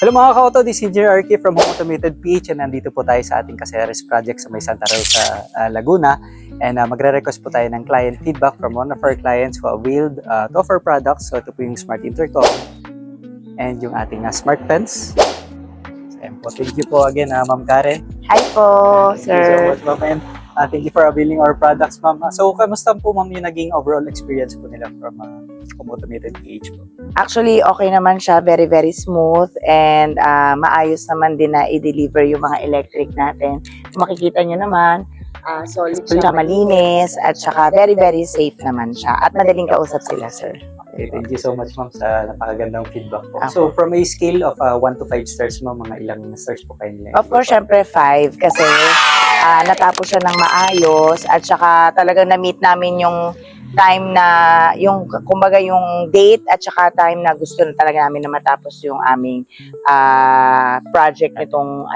Hello mga ka-auto, this is Engineer Arky from Home Automated PH and nandito po tayo sa ating Caceres project sa may Santa Rosa, Laguna. And magre-request po tayo ng client feedback from one of our clients who availed to offer products. So ito po yung Smart Intercom and yung ating Smart Fence. So, ayan po. Thank you po again, Ma'am Karen. Hi po, Thank you so sir. much, Ma'am. And thank you for availing our products, Ma'am. So, kamusta po, Ma'am, yung naging overall experience po nila from Home Automated PH po? Actually, okay naman siya. Very, very smooth. And maayos naman din na i-deliver yung mga electric natin. Makikita nyo naman, solid siya, malinis, at saka very, very safe naman siya. At madaling kausap sila, sir. Okay, thank you so much, Ma'am, sa napakagandang feedback po. Okay. So, from a scale of 1 to 5 stars, Ma'am, mga ilang stars po kayo nila? Of course, syempre 5 kasi natapos siya ng maayos at saka talagang na-meet namin yung time na, yung kumbaga yung date at saka time na gusto na talaga namin na matapos yung aming project nitong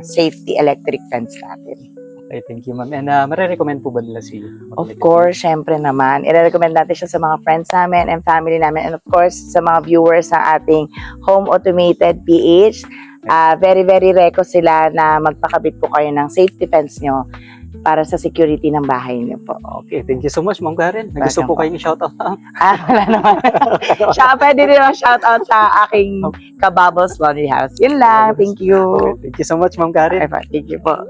safety electric fence natin. Okay, thank you, Ma'am. And marirecommend po ba nila si Of course, syempre naman. I-recommend natin siya sa mga friends namin and family namin and of course sa mga viewers ng ating Home Automated PH. Very, very reco sila na magpakabit po kayo ng safety fence nyo para sa security ng bahay nyo po. Okay, thank you so much, Ma'am Karen. Gusto po kayong shoutout, Ma'am? Wala naman. Siya, pwede rin ang shoutout sa aking Kababos Laundry House. Yun lang. Thank you. Okay, thank you so much, Ma'am Karen. Thank you po.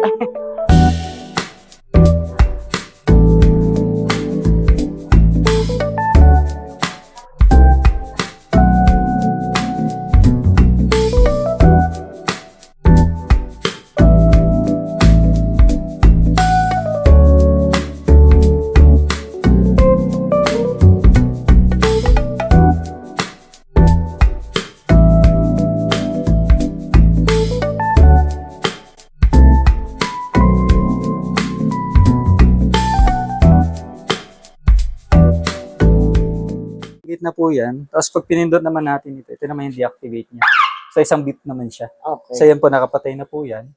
Na po yan. Tapos pag pinindot naman natin ito naman yung deactivate niya. So isang beep naman siya. Okay. So yan po, nakapatay na po yan.